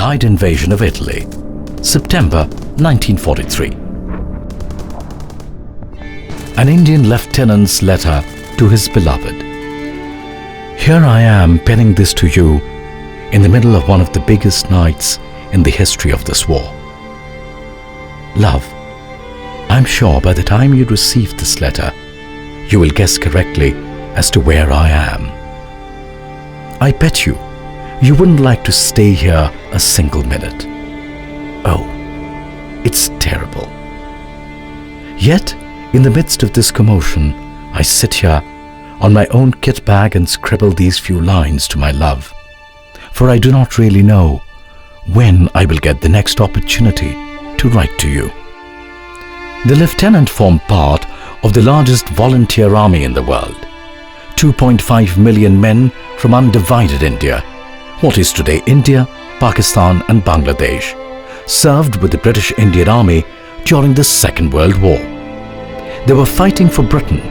Allied invasion of Italy, September 1943. An Indian lieutenant's letter to his beloved. Here I am penning this to you in the middle of one of the biggest nights in the history of this war. Love, I'm sure by the time you receive this letter, you will guess correctly as to where I am. I bet you wouldn't like to stay here a single minute. Oh, it's terrible. Yet, in the midst of this commotion, I sit here on my own kit bag and scribble these few lines to my love, for I do not really know when I will get the next opportunity to write to you. The lieutenant formed part of the largest volunteer army in the world, 2.5 million men from undivided India, what is today India, Pakistan and Bangladesh, served with the British Indian Army during the Second World War. They were fighting for Britain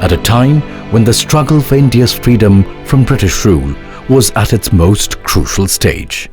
at a time when the struggle for India's freedom from British rule was at its most crucial stage.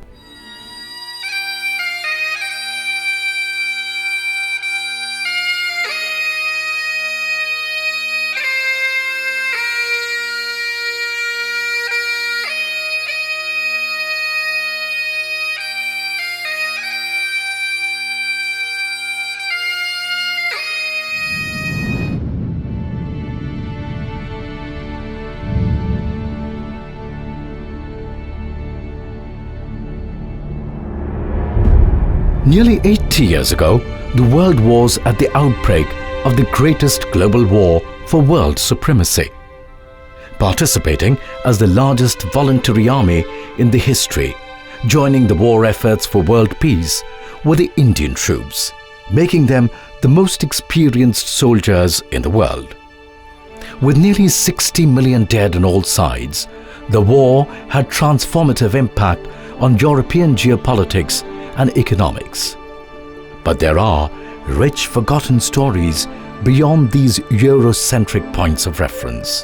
Nearly 80 years ago, the world was at the outbreak of the greatest global war for world supremacy. Participating as the largest voluntary army in the history, joining the war efforts for world peace were the Indian troops, making them the most experienced soldiers in the world. With nearly 60 million dead on all sides, the war had transformative impact on European geopolitics and economics. But there are rich forgotten stories beyond these Eurocentric points of reference.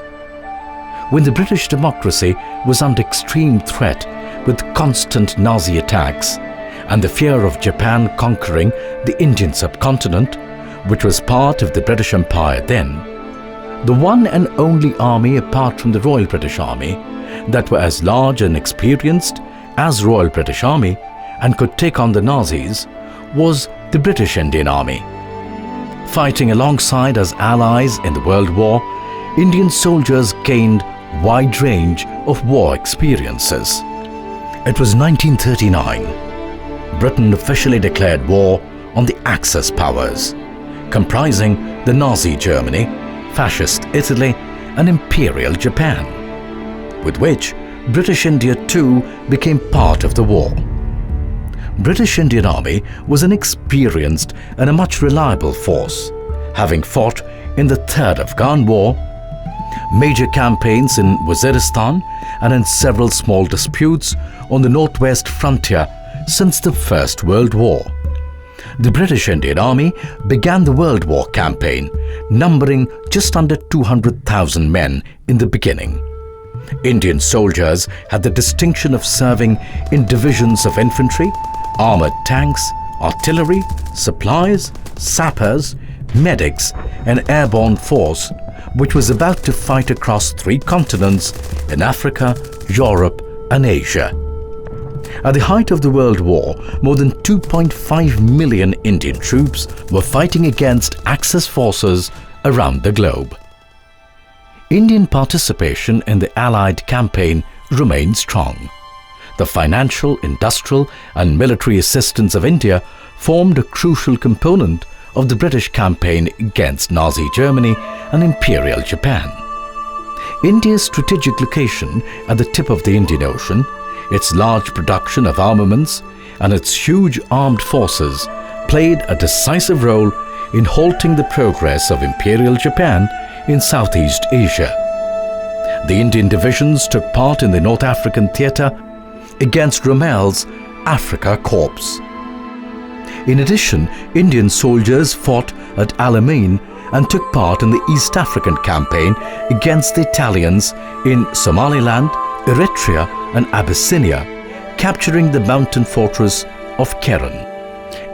When the British democracy was under extreme threat with constant Nazi attacks and the fear of Japan conquering the Indian subcontinent, which was part of the British Empire then, the one and only army apart from the Royal British Army that were as large and experienced as Royal British Army and could take on the Nazis was the British Indian Army. Fighting alongside as allies in the World War, Indian soldiers gained wide range of war experiences. It was 1939. Britain officially declared war on the Axis powers, comprising the Nazi Germany, Fascist Italy and Imperial Japan, with which British India too became part of the war. British Indian Army was an experienced and a much reliable force, having fought in the Third Afghan War, major campaigns in Waziristan and in several small disputes on the northwest frontier since the First World War. The British Indian Army began the World War campaign, numbering just under 200,000 men in the beginning. Indian soldiers had the distinction of serving in divisions of infantry, armoured tanks, artillery, supplies, sappers, medics and airborne force, which was about to fight across 3 continents in Africa, Europe and Asia. At the height of the World War, more than 2.5 million Indian troops were fighting against Axis forces around the globe. Indian participation in the Allied campaign remained strong. The financial, industrial and military assistance of India formed a crucial component of the British campaign against Nazi Germany and Imperial Japan. India's strategic location at the tip of the Indian Ocean, its large production of armaments and its huge armed forces played a decisive role in halting the progress of Imperial Japan in Southeast Asia. The Indian divisions took part in the North African theatre against Rommel's Afrika Korps. In addition, Indian soldiers fought at Alamein and took part in the East African campaign against the Italians in Somaliland, Eritrea and Abyssinia, capturing the mountain fortress of Keren.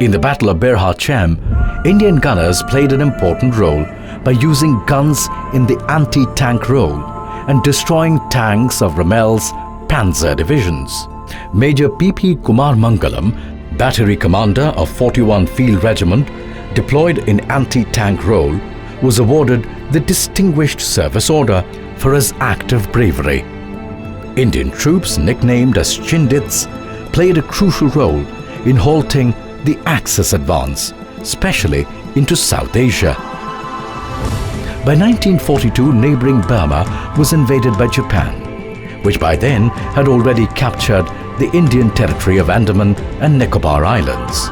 In the Battle of Bir HaCheim, Indian gunners played an important role by using guns in the anti-tank role and destroying tanks of Rommel's panzer divisions. Major P.P. Kumar Mangalam, battery commander of 41 Field Regiment, deployed in anti-tank role, was awarded the Distinguished Service Order for his act of bravery. Indian troops, nicknamed as CHINDITS, played a crucial role in halting the Axis advance, especially into South Asia. By 1942, neighbouring Burma was invaded by Japan, which by then had already captured the Indian territory of Andaman and Nicobar Islands.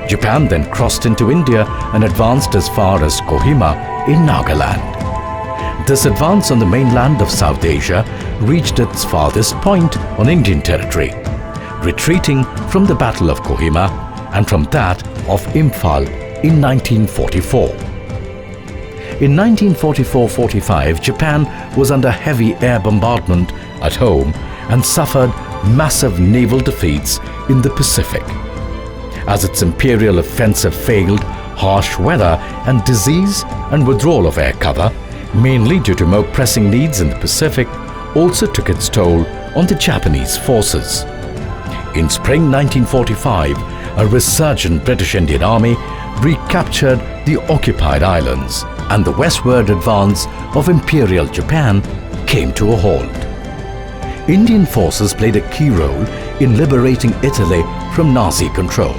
Japan then crossed into India and advanced as far as Kohima in Nagaland. This advance on the mainland of South Asia reached its farthest point on Indian territory, retreating from the Battle of Kohima and from that of Imphal in 1944. In 1944-45, Japan was under heavy air bombardment at home and suffered massive naval defeats in the Pacific. As its imperial offensive failed, harsh weather and disease and withdrawal of air cover, mainly due to more pressing needs in the Pacific, also took its toll on the Japanese forces. In spring 1945, a resurgent British Indian Army recaptured the occupied islands, and the westward advance of Imperial Japan came to a halt. Indian forces played a key role in liberating Italy from Nazi control.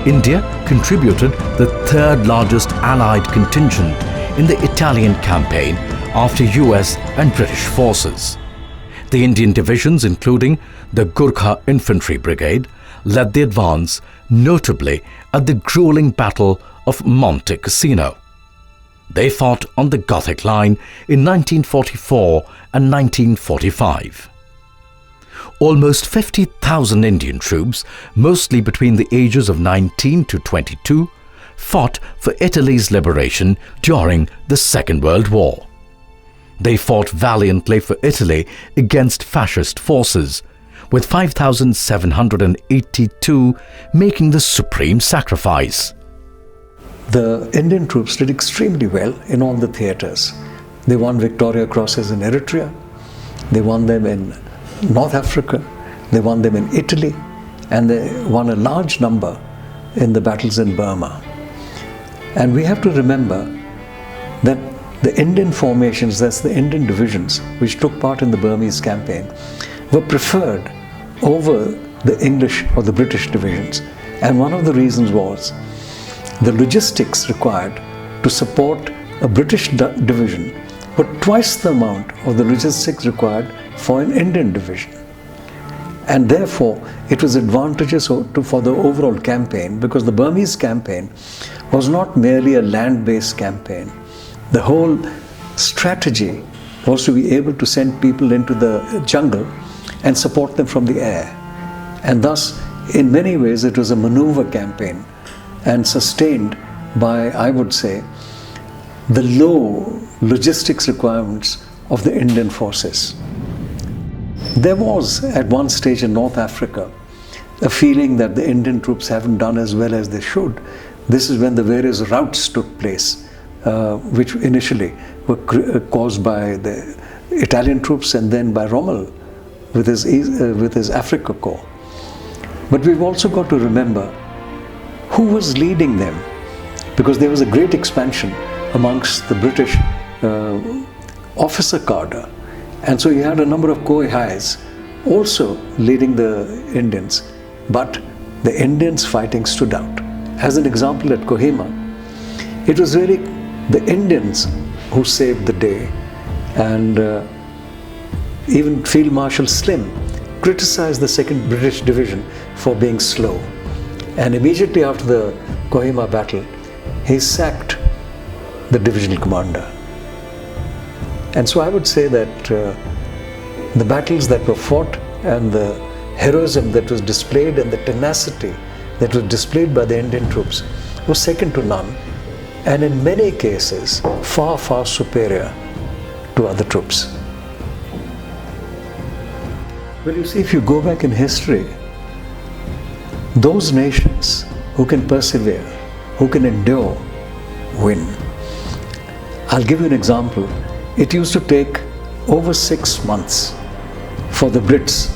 India contributed the third largest Allied contingent in the Italian campaign after US and British forces. The Indian divisions, including the Gurkha Infantry Brigade, led the advance, notably at the grueling Battle of Monte Cassino. They fought on the Gothic Line in 1944 and 1945. Almost 50,000 Indian troops, mostly between the ages of 19 to 22, fought for Italy's liberation during the Second World War. They fought valiantly for Italy against fascist forces, with 5,782 making the supreme sacrifice. The Indian troops did extremely well in all the theatres. They won Victoria Crosses in Eritrea, they won them in North Africa, they won them in Italy, and they won a large number in the battles in Burma. And we have to remember that the Indian formations, that's the Indian divisions, which took part in the Burmese campaign, were preferred over the English or the British divisions. And one of the reasons was the logistics required to support a British division were twice the amount of the logistics required for an Indian division. And therefore, it was advantageous for the overall campaign, because the Burmese campaign was not merely a land-based campaign. The whole strategy was to be able to send people into the jungle and support them from the air. And thus, in many ways, it was a maneuver campaign and sustained by, I would say, the low logistics requirements of the Indian forces. There was, at one stage in North Africa, a feeling that the Indian troops haven't done as well as they should. This is when the various routes took place, which initially were caused by the Italian troops and then by Rommel with his Africa Corps. But we've also got to remember who was leading them, because there was a great expansion amongst the British officer cadre. And so you had a number of Coihais also leading the Indians, but the Indians fighting stood out. As an example, at Kohima, it was really the Indians who saved the day, and even Field Marshal Slim criticized the 2nd British Division for being slow. And immediately after the Kohima battle, he sacked the divisional commander. And so I would say that the battles that were fought and the heroism that was displayed and the tenacity that was displayed by the Indian troops was second to none, and in many cases far, far superior to other troops. Well, you see, if you go back in history, those nations who can persevere, who can endure, win. I'll give you an example. It used to take over 6 months for the Brits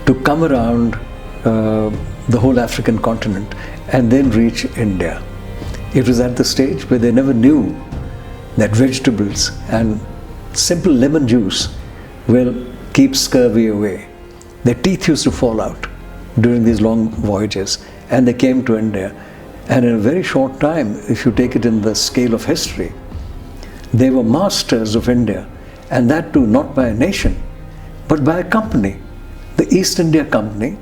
to come around the whole African continent and then reach India. It was at the stage where they never knew that vegetables and simple lemon juice will keep scurvy away. Their teeth used to fall out during these long voyages, and they came to India. And in a very short time, if you take it in the scale of history, they were masters of India, and that too not by a nation, but by a company. The East India Company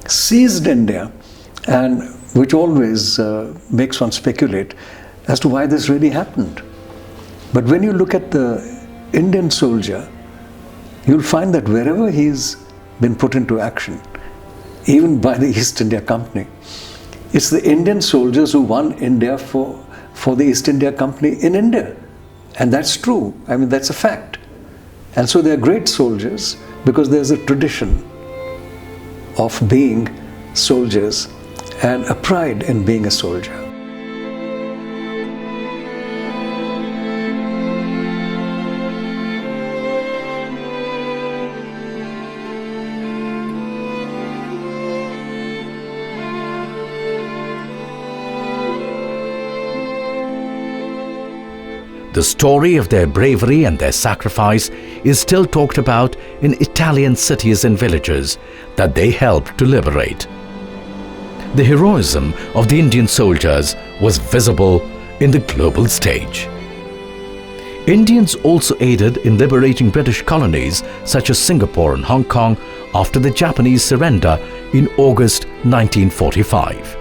seized India, and which always makes one speculate as to why this really happened. But when you look at the Indian soldier, you'll find that wherever he's been put into action, even by the East India Company, it's the Indian soldiers who won India for the East India Company in India. And that's true. I mean, that's a fact. And so they're great soldiers because there's a tradition of being soldiers and a pride in being a soldier. The story of their bravery and their sacrifice is still talked about in Italian cities and villages that they helped to liberate. The heroism of the Indian soldiers was visible in the global stage. Indians also aided in liberating British colonies such as Singapore and Hong Kong after the Japanese surrender in August 1945.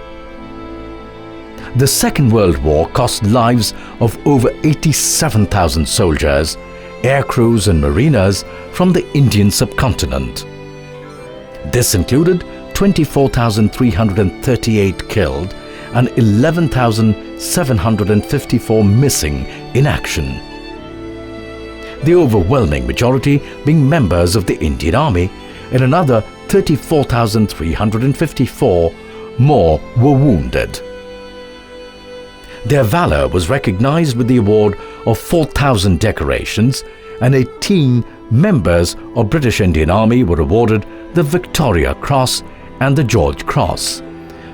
The Second World War cost lives of over 87,000 soldiers, aircrews and mariners from the Indian subcontinent. This included 24,338 killed and 11,754 missing in action. The overwhelming majority being members of the Indian Army, and another 34,354 more were wounded. Their valour was recognised with the award of 4,000 decorations, and 18 members of British Indian Army were awarded the Victoria Cross and the George Cross.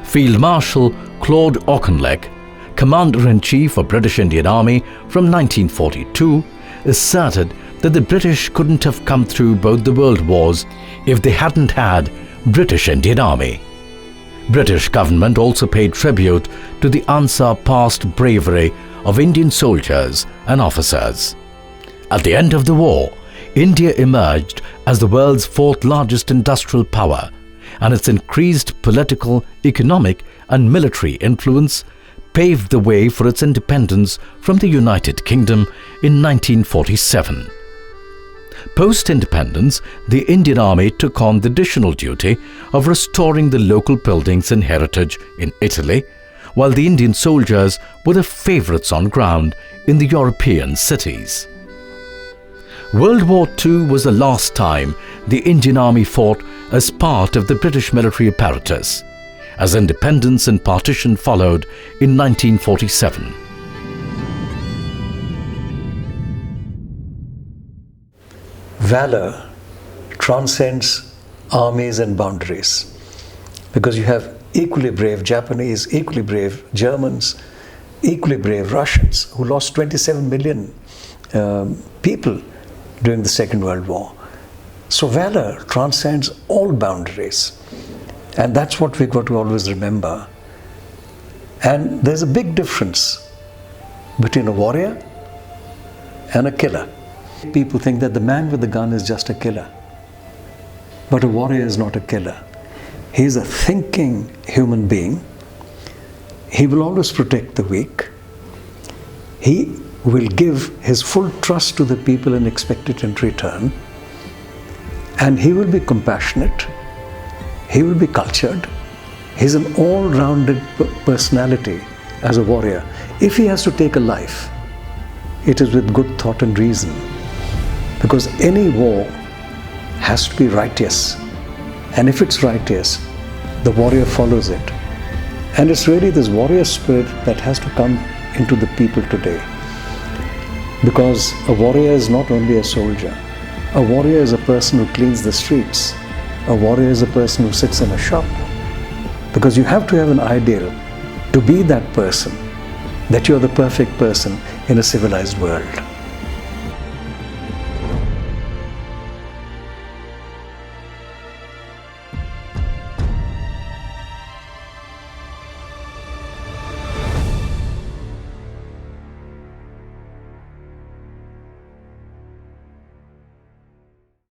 Field Marshal Claude Auchinleck, Commander-in-Chief of British Indian Army from 1942, asserted that the British couldn't have come through both the world wars if they hadn't had British Indian Army. British government also paid tribute to the unsurpassed bravery of Indian soldiers and officers. At the end of the war, India emerged as the world's fourth largest industrial power, and its increased political, economic and military influence paved the way for its independence from the United Kingdom in 1947. Post-independence, the Indian Army took on the additional duty of restoring the local buildings and heritage in Italy, while the Indian soldiers were the favourites on ground in the European cities. World War II was the last time the Indian Army fought as part of the British military apparatus, as independence and partition followed in 1947. Valor transcends armies and boundaries, because you have equally brave Japanese, equally brave Germans, equally brave Russians who lost 27 million people during the Second World War. So valor transcends all boundaries, and that's what we've got to always remember. And there's a big difference between a warrior and a killer. People think that the man with the gun is just a killer. But a warrior is not a killer. He is a thinking human being. He will always protect the weak. He will give his full trust to the people and expect it in return. And he will be compassionate. He will be cultured. He's an all-rounded personality as a warrior. If he has to take a life, it is with good thought and reason. Because any war has to be righteous. And if it's righteous, the warrior follows it. And it's really this warrior spirit that has to come into the people today. Because a warrior is not only a soldier. A warrior is a person who cleans the streets. A warrior is a person who sits in a shop. Because you have to have an ideal to be that person, that you're the perfect person in a civilized world.